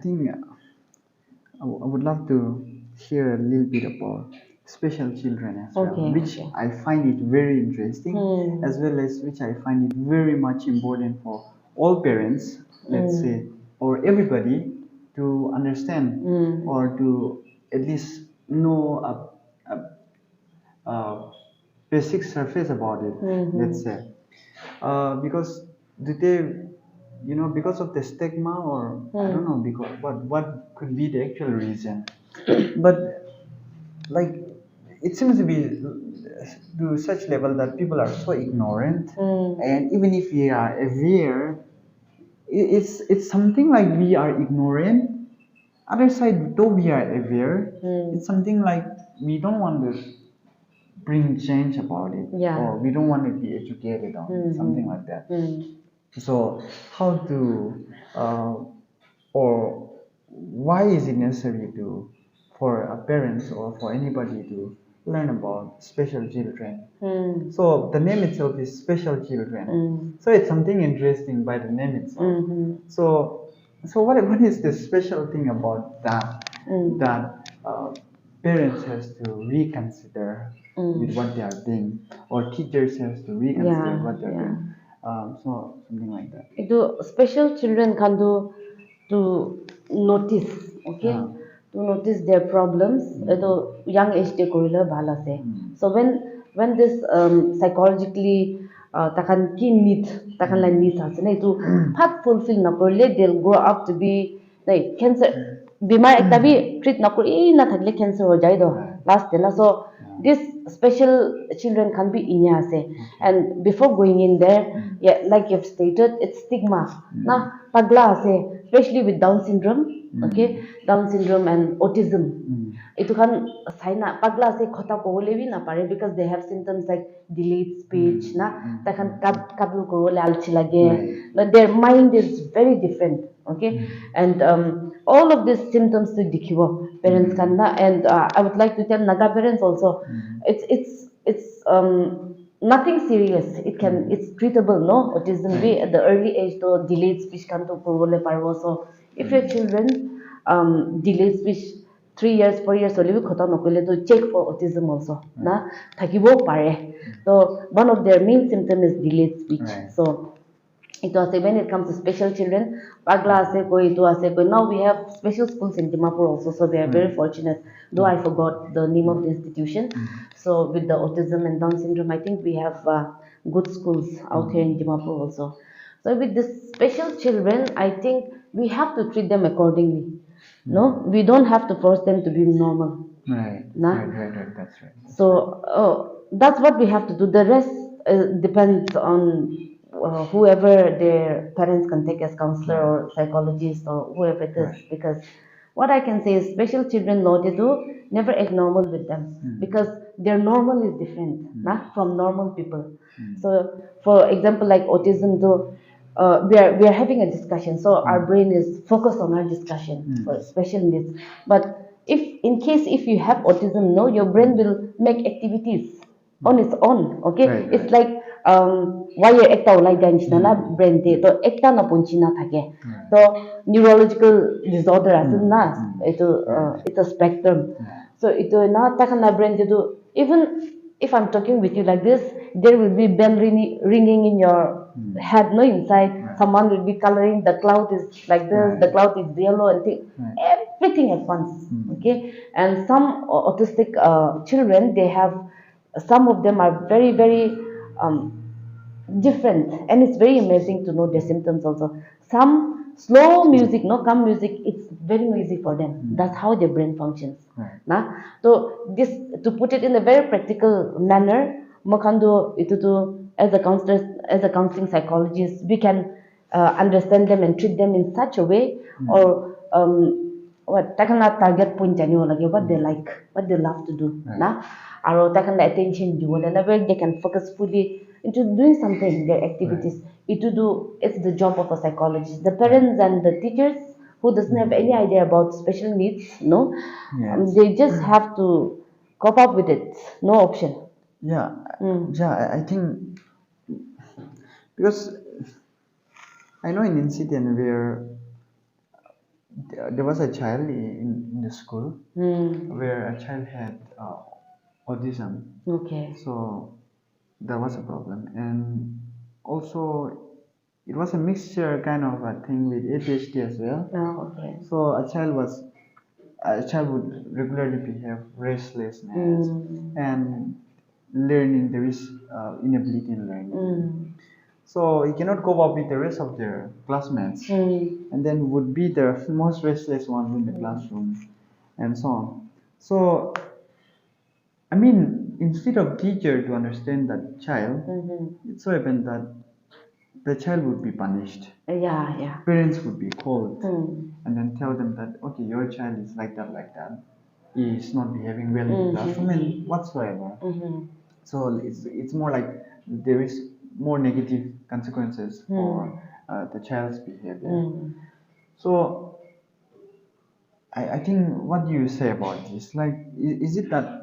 think I would love to share a little bit about special children as well, Okay, which okay. I find it very interesting, as well as which I find it very much important for all parents, let's say, or everybody to understand or to at least know a basic surface about it, let's say. Because today, because of the stigma, or I don't know, because what could be the actual reason, but like it seems to be to such level that people are so ignorant, and even if we are aware, it's something like we are ignorant. Other side, though we are aware, it's something like we don't want to bring change about it, Yeah. or we don't want to be educated on it, something like that. So how to or why is it necessary to for a parents or for anybody to learn about special children? So the name itself is special children. So it's something interesting by the name itself. So what is the special thing about that parents has to reconsider with what they are doing, or teachers has to reconsider what they're doing. So something like that. Itu special children can do to notice, okay, to notice their problems. Itu young age de korila bhala se. So when this psychologically takan ki need, takan la needs ase na itu part fulfill na korle, they'll grow up to be like cancer. बीमार एकता भी treat na kuri na thakle cancer ho jai do last day na. So this special children can be inya ase, and before going in there, yeah, like you've stated, it's stigma na pagla ase, especially with Down syndrome, okay, Down syndrome and autism. Itu kan saina pagla ase khota ko bole bhi na pare, because they have symptoms like delayed speech na, takan kadul ko bole alchi lage, but their mind is very different, okay, and all of these symptoms to dikhibo parents kan na. And I would like to tell Naga parents also, it's nothing serious. It's treatable, no, autism be at the early age to delayed speech kan to kurole parbo. So if your children delayed speech 3 years 4 years only khota nokole to check for autism also na thakibo pare. So one of their main symptom is delayed speech. So it was when it comes to special children, pagla ase koi itu ase koi. Now we have special schools in Dimapur also, so we are very fortunate. Though I forgot the name of the institution. So with the autism and Down syndrome, I think we have good schools out here in Dimapur also. So with this special children, I think we have to treat them accordingly. No, we don't have to force them to be normal. Right. Nah? Right. That's right. So that's what we have to do. The rest depends on whoever their parents can take as counselor or psychologist or whoever it is. Because what I can say is special children law they do never act normal with them, because their normal is different from normal people. So for example, like autism though, we are having a discussion, so our brain is focused on our discussion for special needs. But if you have autism, no, your brain will make activities on its own, okay. It's like wire ekta ulai dai nishina na brain de to ekta na punchi na thake. So neurological disorder ase na, it's a spectrum. So ito na takan na brain de do, even if I'm talking with you like this, there will be bell ringing in your head, no, inside. Someone will be coloring, the cloud is like this, the cloud is yellow, and everything at once, okay. And some autistic children, they have, some of them are very very different, and it's very amazing to know their symptoms also. Some slow music, no, calm music, it's very noisy for them. That's how their brain functions. Nah? So this, to put it in a very practical manner, Makando itu to, as a counselor, as a counseling psychologist, we can understand them and treat them in such a way, or what takana target point janyo lagi, what they like, what they love to do, nah, or takana attention do, whenever they can focus fully into doing something, their activities. It's the job of a psychologist. The parents and the teachers who doesn't have any idea about special needs, no, they just have to cope up with it. No option. I think because I know an incident where there was a child in the school Hmm. where a child had autism. Okay. So that was a problem, and also it was a mixture kind of a thing with ADHD as well. Oh, okay. So a child would regularly behave restlessness Hmm. and learning. There is inability in learning. Hmm. So he cannot cope up with the rest of their classmates, Hmm. and then would be the most restless ones in the classroom, and so on. So I mean, instead of teacher to understand that child, Mm-hmm. it so happened that the child would be punished. Yeah, yeah. Parents would be called Hmm. and then tell them that okay, your child is like that, like that. He is not behaving well in the classroom and whatsoever. Mm-hmm. So it's more like there is more negative consequences for the child's behavior. Hmm. So I think what do you say about this? Like, is it that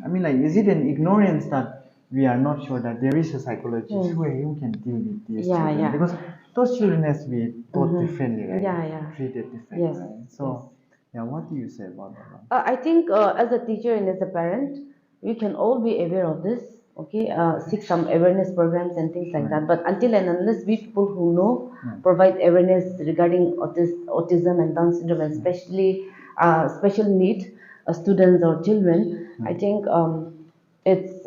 I mean, like, is it an ignorance that we are not sure that there is a psychologist who can deal with these Yeah, children? yeah. Because those children has to be taught differently, right? Yeah, yeah. Treated differently, Yes, right? yes. So, yeah, what do you say about that one? I think as a teacher and as a parent, we can all be aware of this. Okay, seek some awareness programs and things like that. But until and unless we people who know provide awareness regarding autism and Down syndrome, and especially special need students or children, I think it's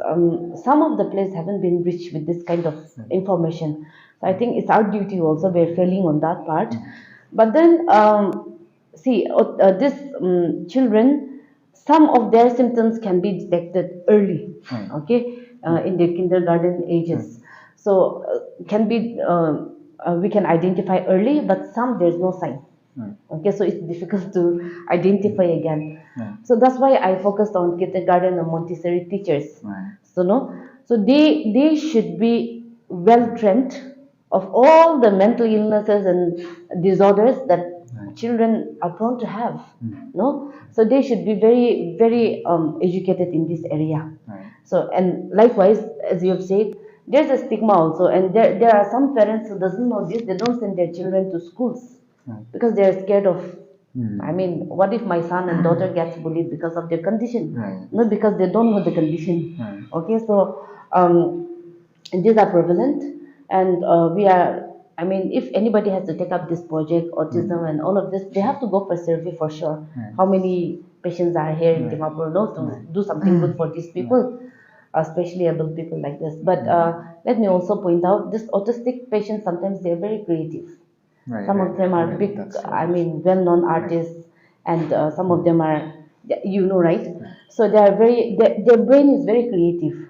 some of the place haven't been reached with this kind of information. So I think it's our duty also. We're failing on that part. But then see, these children, some of their symptoms can be detected early, okay, in their kindergarten ages. So can be we can identify early, but some there's no sign. Okay, so it's difficult to identify again. So that's why I focused on kindergarten and Montessori teachers. So no, so they should be well trained of all the mental illnesses and disorders that children are prone to have. No, so they should be very educated in this area. So and likewise, as you have said, there's a stigma also, and there are some parents who doesn't know this. They don't send their children to schools because they're scared of. I mean, what if my son and daughter gets bullied because of their condition? Not because they don't know the condition. Okay, so these are prevalent, and we are. I mean, if anybody has to take up this project, autism and all of this, they have to go for survey for sure. How many patients are here in Dimapur? No, to do something good for these people, especially able people like this. But let me also point out, this autistic patients sometimes they're very creative. Some of them are big, I mean, well-known artists, and some of them are, you know, right? So they are very, their brain is very creative.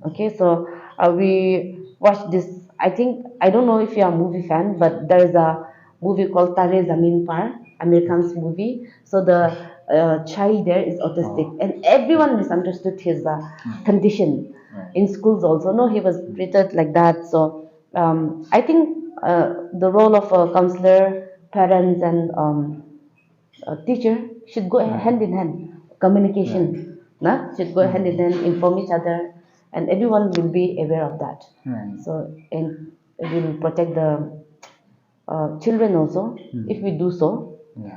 Okay, so we watched this. I think I don't know if you are a movie fan, but there is a movie called Tare Zameen Par, American's movie. So the child there is autistic, and everyone misunderstood his condition in schools also. No, he was treated like that. So I think the role of a counselor, parents, and a teacher should go hand in hand. Communication, nah, should go hand in hand, inform each other, and everyone will be aware of that. So, and we will protect the children also if we do so.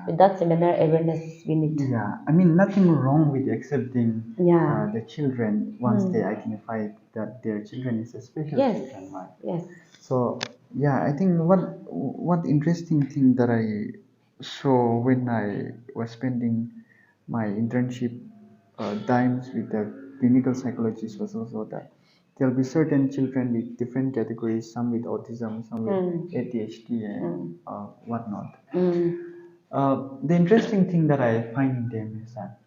With that similar awareness we need. Yeah, I mean, nothing wrong with accepting Yeah. the children once they identify that their children is a special Yes. children, right? Yes. So yeah, I think what interesting thing that I saw when I was spending my internship times with the clinical psychologist was also that there'll be certain children with different categories, some with autism, some with ADHD and whatnot. The interesting thing that I find in them is that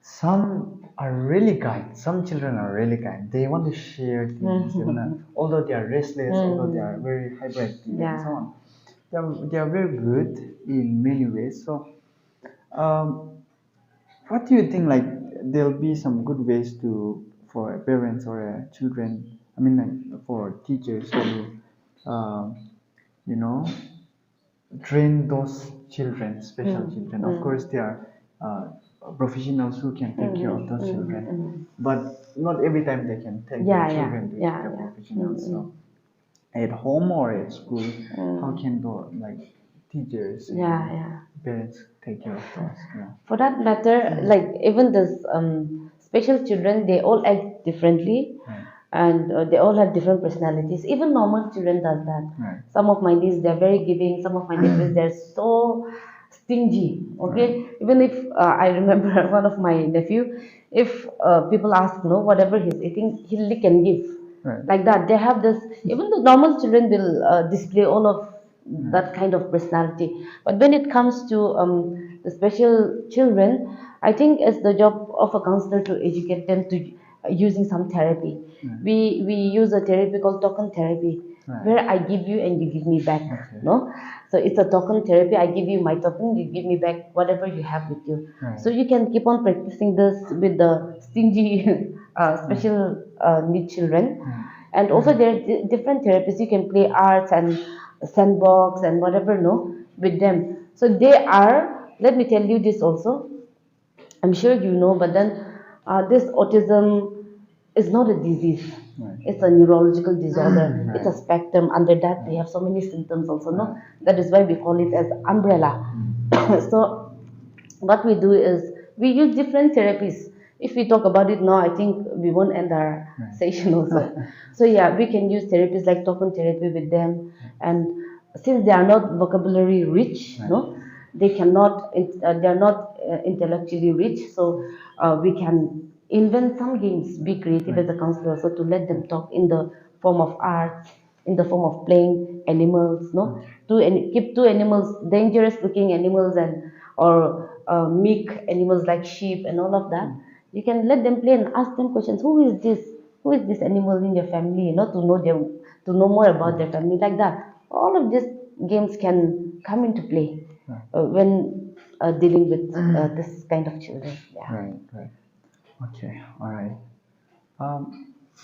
some are really kind. Some children are really kind. They want to share things. They wanna, although they are restless, although they are very hyperactive and so on. They are very good in many ways. So, what do you think? Like, there'll be some good ways to for parents or children. I mean, like for teachers to, you know, train those children, special children. Of course, there are professionals who can take care of those children, but not every time they can take their children to the professionals. So, at home or at school, how can like teachers and yeah. parents take care of those. Yeah. For that matter, like even this special children, they all act differently, Right. and they all have different personalities. Even normal children does that. Right. Some of my nieces they're very giving. Some of my nephews they're so stingy. Okay, even if I remember one of my nephew, if people ask no whatever he's eating, he'll lick and give. Right. Like that, they have this. Even the normal children will display all of that kind of personality. But when it comes to the special children, I think it's the job of a counselor to educate them to using some therapy. We use a therapy called token therapy, Right. where I give you and you give me back. Okay. No, so it's a token therapy. I give you my token, you give me back whatever you have with you. Right. So you can keep on practicing this with the stingy special need children. And also there are different therapies. You can play arts and sandbox and whatever no with them. So they are. Let me tell you this also. I'm sure you know, but then this autism is not a disease. Right. It's a neurological disorder. Right. It's a spectrum. Under that, we have so many symptoms also. No, that is why we call it as umbrella. So what we do is we use different therapies. If we talk about it now, I think we won't end our session also. So yeah, we can use therapies like token therapy with them, and since they are not vocabulary rich, no, they are not intellectually rich. So we can invent some games, be creative as a counselor, also to let them talk in the form of arts, in the form of playing animals, no, keep two animals, dangerous looking animals, and or meek animals like sheep and all of that. You can let them play and ask them questions. Who is this? Who is this animal in your family? You know, to know more about their family like that. All of these games can come into play when dealing with this kind of children. Yeah. Right. Right. Okay. All right.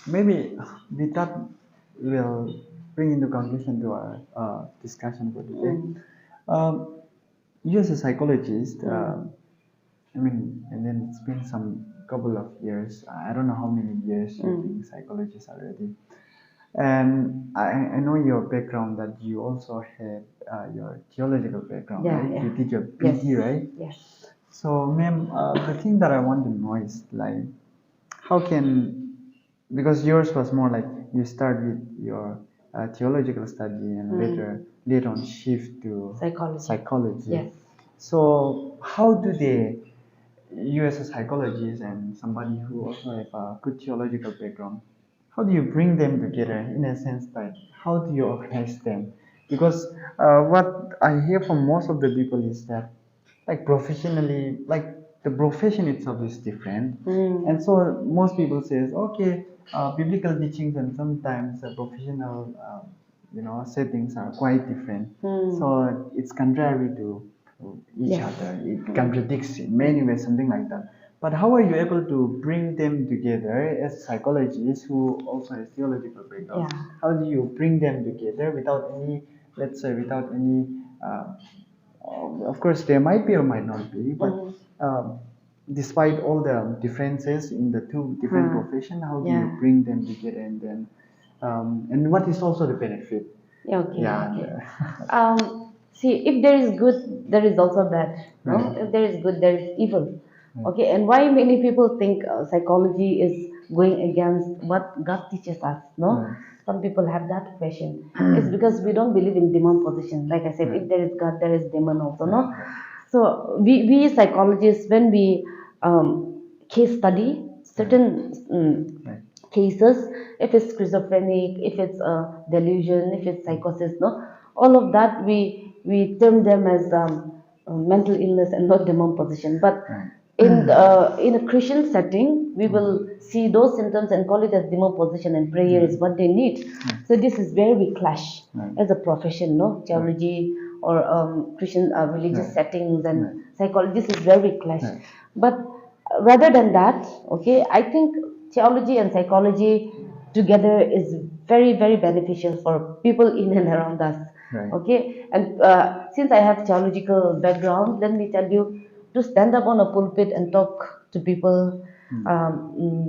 Maybe with that, we'll bring into conclusion to our discussion for today. You as a psychologist, I mean, and then it's been some couple of years. I don't know how many years you've been a psychologist already. And I know your background that you also had your theological background, Yeah, right? yeah. You did your PT, right? Yes. So, ma'am, the thing that I want to know is like, how can, because yours was more like you start with your theological study and later on shift to psychology. Yes. So, how do they, you as a psychologist and somebody who also have a good theological background, how do you bring them together in a sense that how do you organize them? Because what I hear from most of the people is that like professionally, like the profession itself is different, and so most people says okay, biblical teachings and sometimes professional settings are quite different, so it's contrary to each other, it contradicts in many ways, something like that. But how are you able to bring them together as psychologists who also has theological background? Yeah. How do you bring them together without any, let's say, without any of course, there might be or might not be, but despite all the differences in the two different professions, how do you bring them together, and then and what is also the benefit? Okay. Yeah. Okay. See, if there is good, there is also bad. No, Right. if there is good, there is evil. Okay, and why many people think psychology is going against what God teaches us? No, some people have that question. It's because we don't believe in demon possession. Like I said, if there is God, there is demon also. No, so we psychologists, when we case study certain cases, if it's schizophrenic, if it's delusion, if it's psychosis, no, all of that we term them as mental illness and not demon possession. But in a Christian setting, we will see those symptoms and call it as demon possession, and prayer is what they need. So this is where we clash as a profession, no, theology or Christian religious settings and psychology. This is where we clash. But rather than that, okay, I think theology and psychology together is very very beneficial for people in and around us. Okay, and since I have theological background, let me tell you, to stand up on a pulpit and talk to people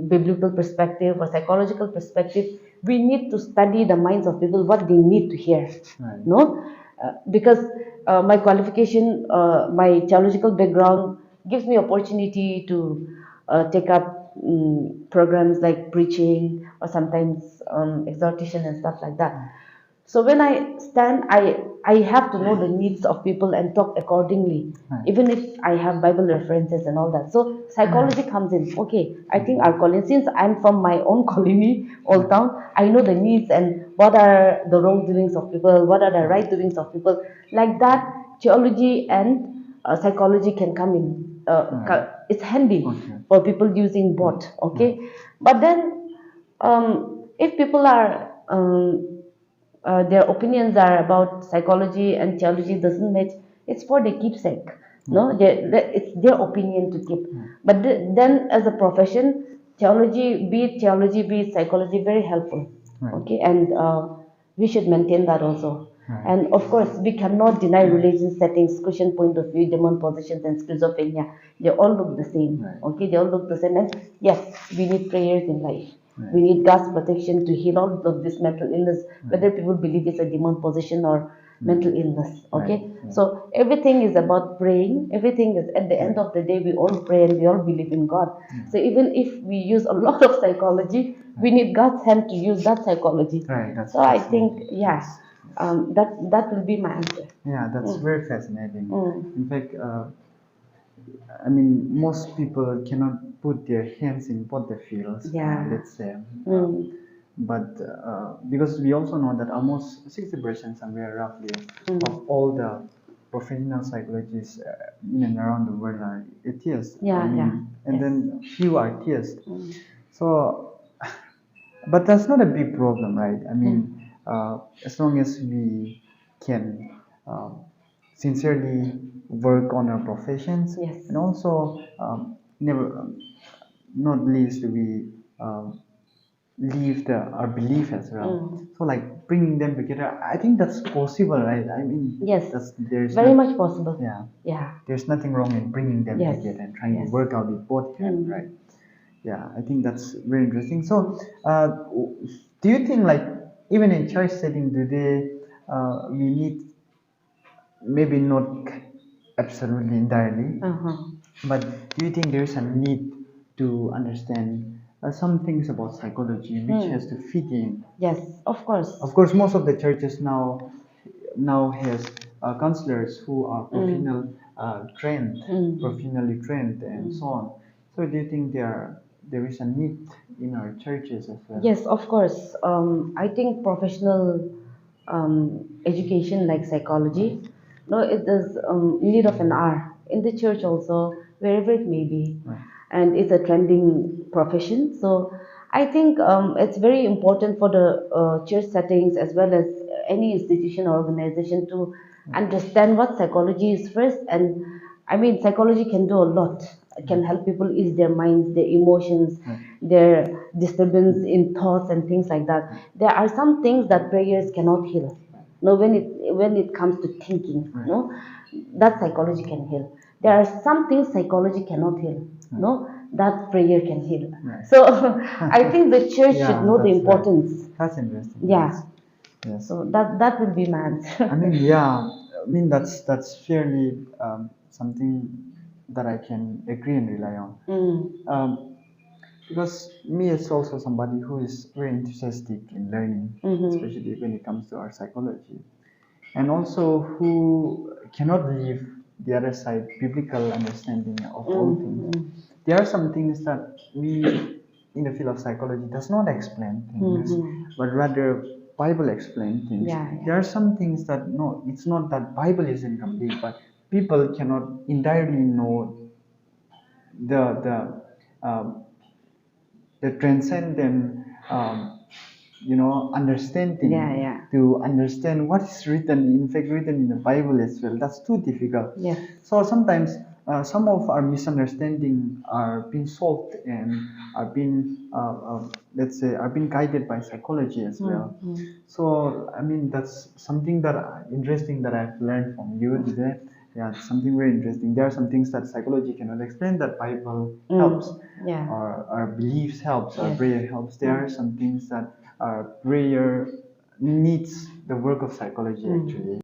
biblical perspective or psychological perspective, we need to study the minds of people, what they need to hear. No, because my qualification, my theological background gives me opportunity to take up programs like preaching or sometimes exhortation and stuff like that. So when I stand, I have to know the needs of people and talk accordingly, Right. even if I have Bible references and all that. So psychology comes in. Okay, I think our colony, since I'm from my own colony, Old Town, I know the needs and what are the wrongdoings of people, what are the right doings of people. Like that, theology and psychology can come in. It's handy Okay. for people using both. Okay, but then if people are their opinions are about psychology and theology doesn't match, it's for the keepsake. No, it's their opinion to keep. But then, as a profession, theology, be it psychology, very helpful. Right. Okay, and we should maintain that also. Right. And of course, we cannot deny religion settings, Christian point of view, demon possessions, and schizophrenia. They all look the same. Right. Okay, they all look the same. And yes, we need prayers in life. Right. We need God's protection to heal all of this mental illness, whether people believe it's a demon possession or mental illness. Okay, Right. so everything is about praying. Everything is at the end of the day, we all pray and we all believe in God. So even if we use a lot of psychology, we need God's hand to use that psychology. Right. That's So I fascinating. think, yeah, that will be my answer. Yeah, that's very fascinating. Mm. In fact, I mean, most people cannot put their hands in both the fields, Yeah. let's say. Mm. But because we also know that almost 60% somewhere roughly of all the professional psychologists in and around the world are atheists. Yeah, I mean, yeah. and Yes. then few are theists. So, but that's not a big problem, right? I mean, as long as we can sincerely work on our professions, Yes. and also never, not least, we leave our belief as well. So, like bringing them together, I think that's possible, right? I mean, Yes. there's Very not- much possible. yeah, Yeah. there's nothing wrong in bringing them Yes. together and trying Yes. to work out with both hands, right? Yeah, I think that's very interesting. So, do you think like even in church setting today, we need maybe not absolutely entirely, but do you think there's a need to understand some things about psychology which has to fit in? Yes, of course. Of course, most of the churches now has counselors who are professionally trained, and so on. So, do you think there is a need in our churches as well? Yes, of course. I think professional education like psychology, no, it is need of an hour in the church also, wherever it may be, Right. and it's a trending profession. So I think it's very important for the church settings as well as any institution or organization to understand what psychology is first. And I mean, psychology can do a lot. It can help people ease their minds, their emotions, their disturbance in thoughts and things like that. There are some things that prayers cannot heal. No, when it comes to thinking, no, that psychology can heal. There are some things psychology cannot heal. No, that prayer can heal. Right. So I think the church Yeah, should know the that's right. importance. That's interesting. Yeah. Yes. So that will be my answer. I mean, yeah. I mean, that's fairly something that I can agree and rely on. Because me is also somebody who is very enthusiastic in learning, especially when it comes to our psychology, and also who cannot leave the other side, biblical understanding of all things. There are some things that we in the field of psychology does not explain things, but rather Bible explain things. Yeah. There are some things that no, it's not that Bible is incomplete, but people cannot entirely know the the transcendent understanding to understand what is written, in fact written in the Bible as well. That's too difficult. Yes. So sometimes some of our misunderstanding are being solved and are being let's say are being guided by psychology as well. So I mean that's something that interesting that I've learned from you today. Yeah, it's something very interesting. There are some things that psychology cannot explain that Bible helps, Yeah. or our beliefs helps, our Yes. prayer helps. There are some things that our prayer needs the work of psychology actually.